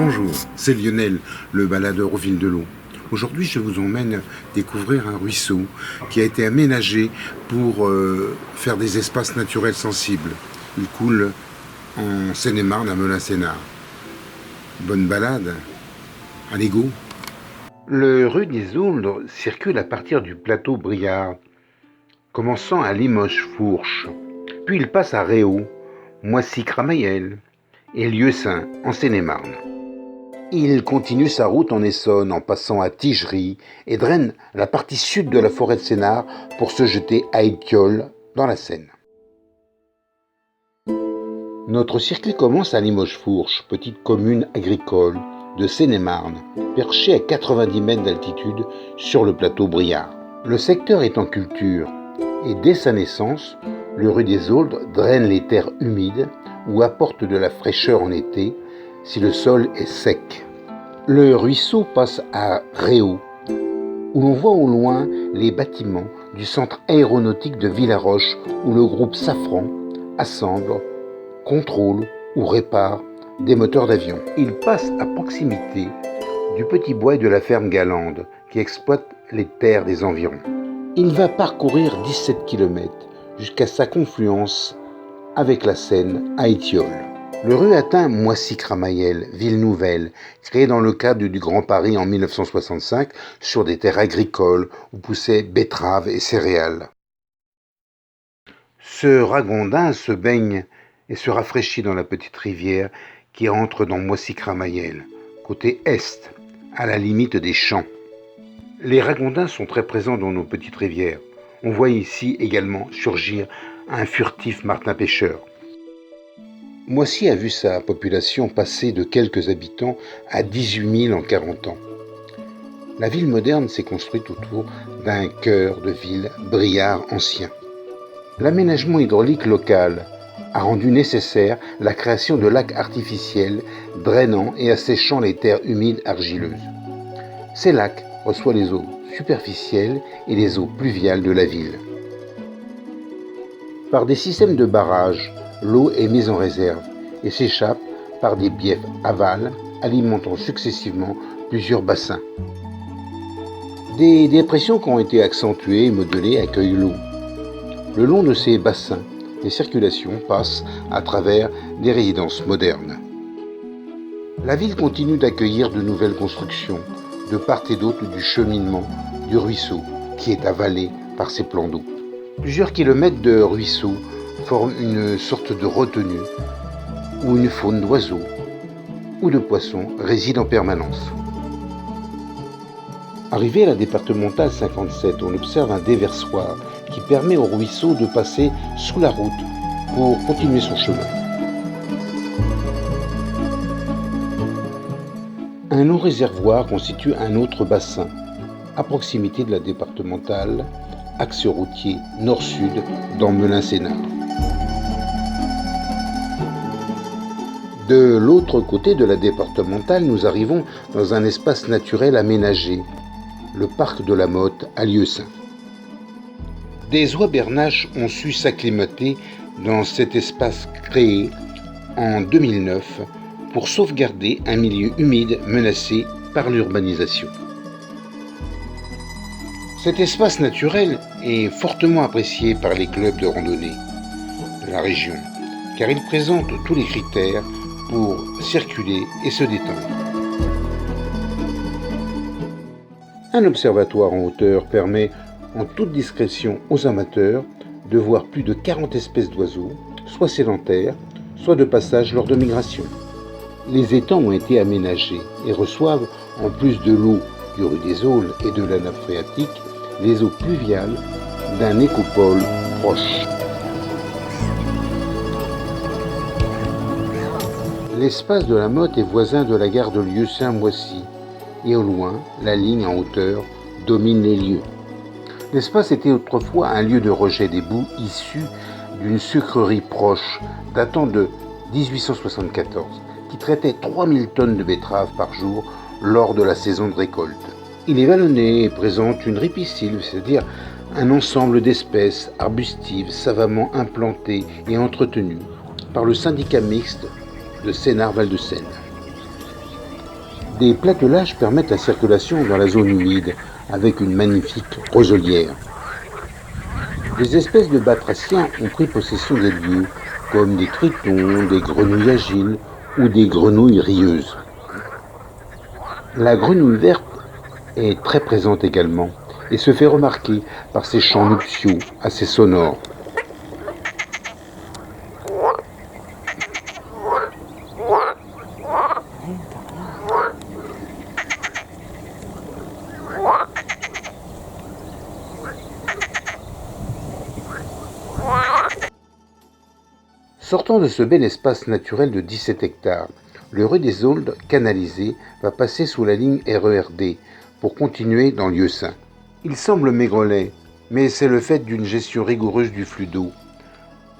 Bonjour, c'est Lionel, le baladeur au fil de l'eau. Aujourd'hui, je vous emmène découvrir un ruisseau qui a été aménagé pour faire des espaces naturels sensibles. Il coule en Seine-et-Marne à Melun-Sénart. Bonne balade, allez go. Le rue des Aulnes circule à partir du plateau Briard, commençant à Limoges-Fourches. Puis il passe à Réau, Moissy-Cramayel et Lieusaint en Seine-et-Marne. Il continue sa route en Essonne en passant à Tigerie et draine la partie sud de la forêt de Sénart pour se jeter à Étiolles dans la Seine. Notre circuit commence à Limoges-Fourches, petite commune agricole de Seine-et-Marne, perchée à 90 mètres d'altitude sur le plateau Briard. Le secteur est en culture et dès sa naissance, le rue des Aulnes draine les terres humides ou apporte de la fraîcheur en été si le sol est sec. Le ruisseau passe à Réau, où l'on voit au loin les bâtiments du centre aéronautique de Villaroche, où le groupe Safran assemble, contrôle ou répare des moteurs d'avion. Il passe à proximité du petit bois et de la ferme Galande, qui exploite les terres des environs. Il va parcourir 17 km jusqu'à sa confluence avec la Seine à Étiolles. Le rue atteint Moissy-Cramayel, ville nouvelle, créée dans le cadre du Grand Paris en 1965 sur des terres agricoles où poussaient betteraves et céréales. Ce ragondin se baigne et se rafraîchit dans la petite rivière qui entre dans Moissy-Cramayel, côté est, à la limite des champs. Les ragondins sont très présents dans nos petites rivières. On voit ici également surgir un furtif martin-pêcheur. Moissy a vu sa population passer de quelques habitants à 18 000 en 40 ans. La ville moderne s'est construite autour d'un cœur de ville Briard ancien. L'aménagement hydraulique local a rendu nécessaire la création de lacs artificiels drainant et asséchant les terres humides argileuses. Ces lacs reçoivent les eaux superficielles et les eaux pluviales de la ville. Par des systèmes de barrages, l'eau est mise en réserve et s'échappe par des biefs aval, alimentant successivement plusieurs bassins. Des dépressions qui ont été accentuées et modelées accueillent l'eau. Le long de ces bassins, les circulations passent à travers des résidences modernes. La ville continue d'accueillir de nouvelles constructions, de part et d'autre du cheminement du ruisseau, qui est avalé par ses plans d'eau. Plusieurs kilomètres de ruisseau forment une sorte de retenue où une faune d'oiseaux ou de poissons réside en permanence. Arrivé à la départementale 57, on observe un déversoir qui permet au ruisseau de passer sous la route pour continuer son chemin. Un long réservoir constitue un autre bassin, à proximité de la départementale, axe routier nord-sud dans Melun-Sénart. De l'autre côté de la départementale, nous arrivons dans un espace naturel aménagé, le parc de la Motte à Lieusaint. Des oies bernaches ont su s'acclimater dans cet espace créé en 2009 pour sauvegarder un milieu humide menacé par l'urbanisation. Cet espace naturel est fortement apprécié par les clubs de randonnée de la région, car il présente tous les critères pour circuler et se détendre. Un observatoire en hauteur permet en toute discrétion aux amateurs de voir plus de 40 espèces d'oiseaux, soit sédentaires, soit de passage lors de migration. Les étangs ont été aménagés et reçoivent, en plus de l'eau du rue des Aulnes et de la nappe phréatique, les eaux pluviales d'un écopole proche. L'espace de la Motte est voisin de la gare de Lieusaint-Moissy et au loin, la ligne en hauteur domine les lieux. L'espace était autrefois un lieu de rejet des boues issues d'une sucrerie proche datant de 1874 qui traitait 3000 tonnes de betteraves par jour lors de la saison de récolte. Il est vallonné et présente une ripisylve, c'est-à-dire un ensemble d'espèces arbustives savamment implantées et entretenues par le syndicat mixte de Sénart-Val de Seine. Des platelages permettent la circulation dans la zone humide avec une magnifique roselière. Des espèces de batraciens ont pris possession des lieux, comme des tritons, des grenouilles agiles ou des grenouilles rieuses. La grenouille verte est très présente également et se fait remarquer par ses chants nuptiaux assez sonores. Sortant de ce bel espace naturel de 17 hectares, le rue des Auldes canalisé va passer sous la ligne RERD pour continuer dans Lieusaint. Il semble maigrelet, mais c'est le fait d'une gestion rigoureuse du flux d'eau,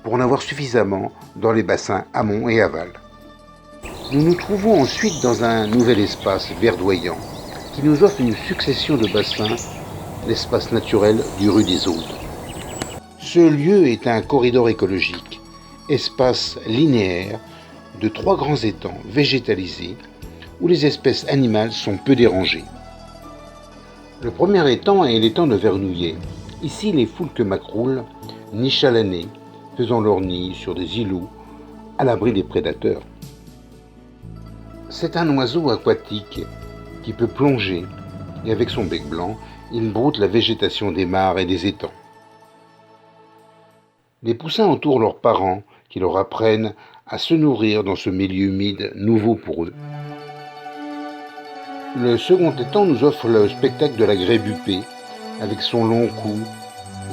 pour en avoir suffisamment dans les bassins amont et aval. Nous nous trouvons ensuite dans un nouvel espace verdoyant qui nous offre une succession de bassins, l'espace naturel du rue des Auldes. Ce lieu est un corridor écologique, espace linéaire de 3 grands étangs végétalisés où les espèces animales sont peu dérangées. Le premier étang est l'étang de Vernouillet. Ici, les foulques macroules nichent à l'année, faisant leur nid sur des îlots à l'abri des prédateurs. C'est un oiseau aquatique qui peut plonger et avec son bec blanc, il broute la végétation des mares et des étangs. Les poussins entourent leurs parents qui leur apprennent à se nourrir dans ce milieu humide nouveau pour eux. Le second étang nous offre le spectacle de la grèbe huppée, avec son long cou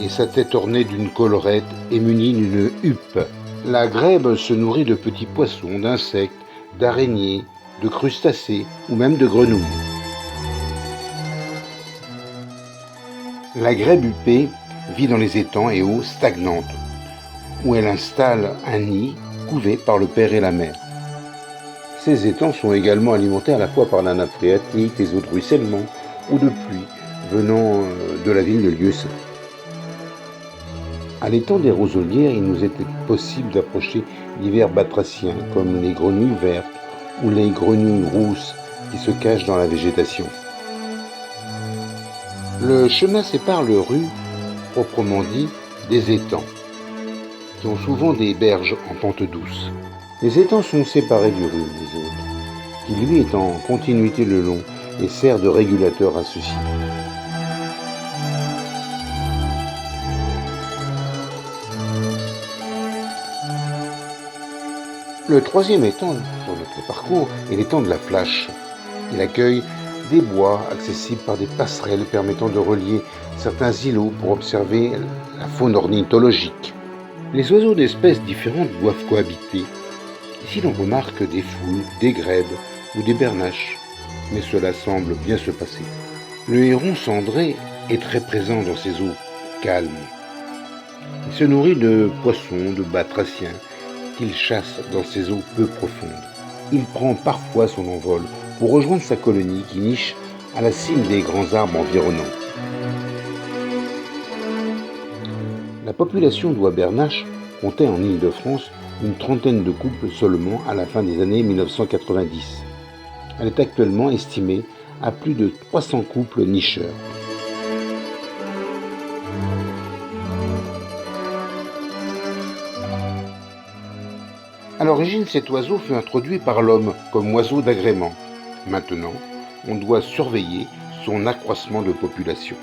et sa tête ornée d'une collerette et munie d'une huppe. La grèbe se nourrit de petits poissons, d'insectes, d'araignées, de crustacés ou même de grenouilles. La grèbe huppée vit dans les étangs et eaux stagnantes, où elle installe un nid couvé par le père et la mère. Ces étangs sont également alimentés à la fois par la nappe phréatique, les eaux de ruissellement ou de pluie venant de la ville de Lieusaint. À l'étang des Roselières, il nous était possible d'approcher divers batraciens comme les grenouilles vertes ou les grenouilles rousses qui se cachent dans la végétation. Le chemin sépare le rue, proprement dit, des étangs, qui ont souvent des berges en pente douce. Les étangs sont séparés du rue des autres, qui lui est en continuité le long et sert de régulateur à ceux-ci. Le troisième étang sur notre parcours est l'étang de la Flache. Il accueille des bois accessibles par des passerelles permettant de relier certains îlots pour observer la faune ornithologique. Les oiseaux d'espèces différentes doivent cohabiter. Ici l'on remarque des foules, des grèbes ou des bernaches, mais cela semble bien se passer. Le héron cendré est très présent dans ces eaux calmes. Il se nourrit de poissons, de batraciens, qu'il chasse dans ces eaux peu profondes. Il prend parfois son envol pour rejoindre sa colonie qui niche à la cime des grands arbres environnants. La population d'oies-bernaches comptait en Île-de-France une trentaine de couples seulement à la fin des années 1990. Elle est actuellement estimée à plus de 300 couples nicheurs. À l'origine, cet oiseau fut introduit par l'homme comme oiseau d'agrément. Maintenant, on doit surveiller son accroissement de population.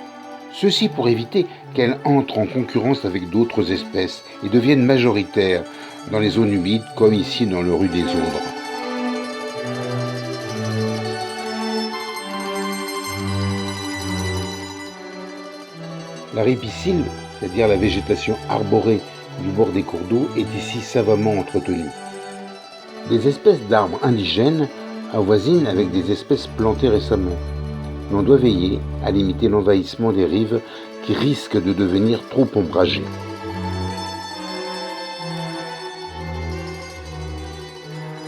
Ceci pour éviter qu'elle entre en concurrence avec d'autres espèces et devienne majoritaire dans les zones humides comme ici dans le rue des Audres. La ripicile, c'est-à-dire la végétation arborée du bord des cours d'eau, est ici savamment entretenue. Des espèces d'arbres indigènes avoisinent avec des espèces plantées récemment. Mais on doit veiller à limiter l'envahissement des rives qui risquent de devenir trop ombragées.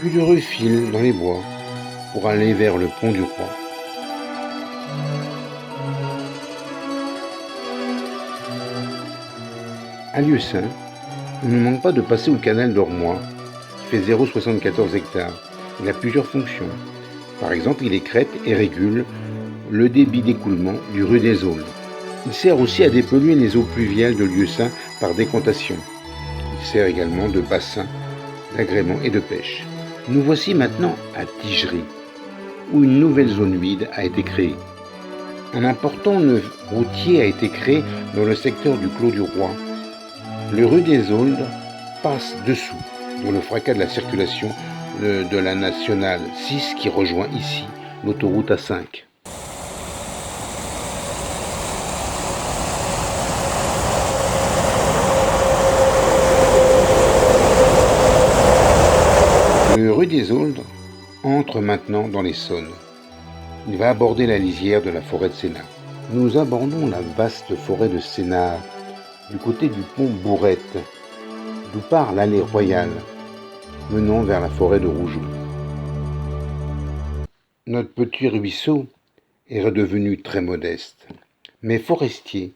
Puis le rue file dans les bois pour aller vers le pont du Roi. À Lieusaint, on ne manque pas de passer au canal d'Ormois, qui fait 0,74 hectares. Il a plusieurs fonctions. Par exemple, il écrète et régule le débit d'écoulement du rue des Aulnes. Il sert aussi à dépolluer les eaux pluviales de lieux sains par décantation. Il sert également de bassin d'agrément et de pêche. Nous voici maintenant à Tigerie, où une nouvelle zone humide a été créée. Un important nœud routier a été créé dans le secteur du Clos du Roi. Le rue des Aulnes passe dessous, dans le fracas de la circulation de la nationale 6 qui rejoint ici l'autoroute A5. Le rue des Aulnes entre maintenant dans l'Essonne. Il va aborder la lisière de la forêt de Sénart. Nous abordons la vaste forêt de Sénart, du côté du pont Bourrette, d'où part l'allée royale, menant vers la forêt de Rougeau. Notre petit ruisseau est redevenu très modeste, mais forestier,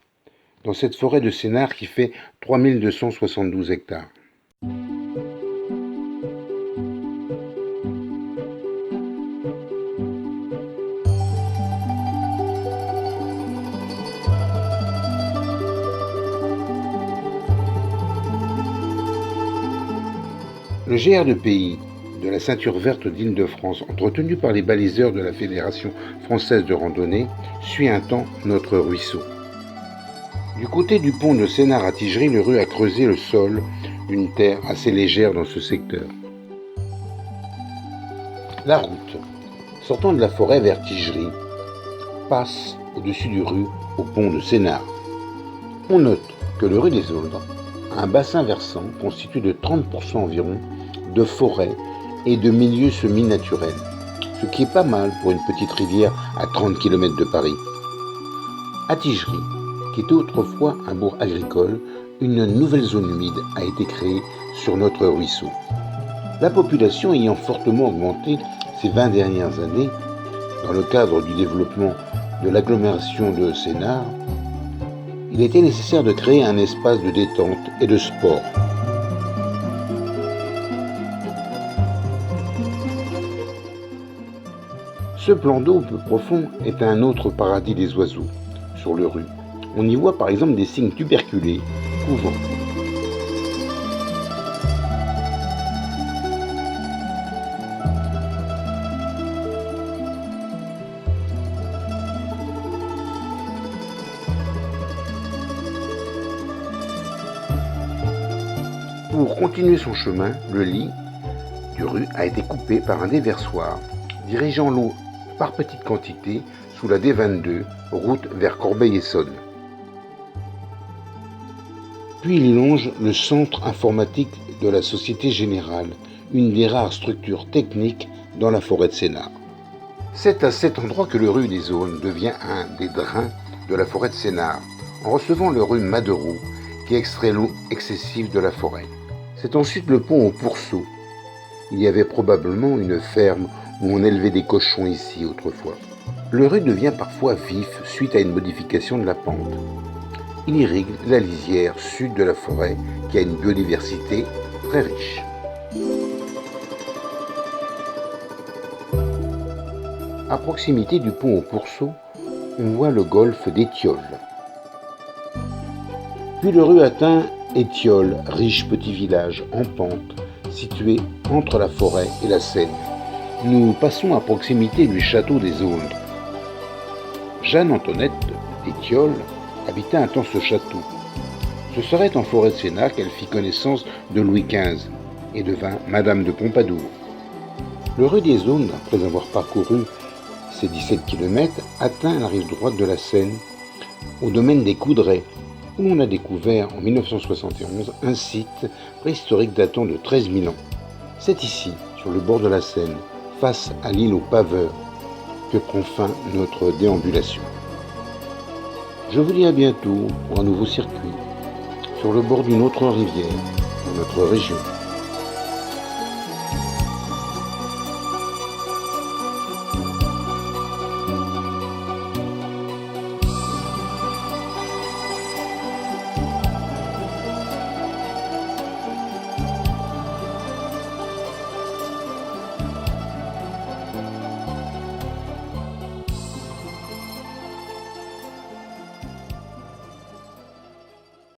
dans cette forêt de Sénart qui fait 3272 hectares. Le GR2PI de la ceinture verte d'Île-de-France, entretenu par les baliseurs de la Fédération française de randonnée, suit un temps notre ruisseau. Du côté du pont de Sénart à Tigerie, le rue a creusé le sol d'une terre assez légère dans ce secteur. La route, sortant de la forêt vers Tigerie, passe au-dessus du rue au pont de Sénart. On note que le rue des Aulnes a un bassin versant constitué de 30% environ de forêt et de milieux semi-naturels, ce qui est pas mal pour une petite rivière à 30 km de Paris. À Tigerie, qui était autrefois un bourg agricole, une nouvelle zone humide a été créée sur notre ruisseau. La population ayant fortement augmenté ces 20 dernières années, dans le cadre du développement de l'agglomération de Sénart, il était nécessaire de créer un espace de détente et de sport. Ce plan d'eau peu profond est un autre paradis des oiseaux. Sur le rue, on y voit par exemple des cygnes tuberculés couvant. Pour continuer son chemin, le lit du rue a été coupé par un déversoir, dirigeant l'eau par petites quantités sous la D22, route vers Corbeil-Essonnes. Puis il longe le centre informatique de la Société Générale, une des rares structures techniques dans la forêt de Sénart. C'est à cet endroit que le rue des Aulnes devient un des drains de la forêt de Sénart, en recevant le rue Madereau qui extrait l'eau excessive de la forêt. C'est ensuite le pont au Pourceau. Il y avait probablement une ferme où on élevait des cochons ici autrefois. Le rue devient parfois vif suite à une modification de la pente. Il irrigue la lisière sud de la forêt qui a une biodiversité très riche. À proximité du pont au Pourceau, on voit le golfe d'Étiolles. Puis le rue atteint Étiolles, riche petit village en pente, situé entre la forêt et la Seine. Nous passons à proximité du château des Aulnes. Jeanne-Antoinette d'Étiolles habitait un temps ce château. Ce serait en forêt de Sénart qu'elle fit connaissance de Louis XV et devint Madame de Pompadour. Le rue des Aulnes, après avoir parcouru ses 17 km, atteint la rive droite de la Seine, au domaine des Coudrais, où on a découvert en 1971 un site préhistorique datant de 13 000 ans. C'est ici, sur le bord de la Seine, face à l'île aux Paveurs, que prend fin notre déambulation. Je vous dis à bientôt pour un nouveau circuit, sur le bord d'une autre rivière, dans notre région.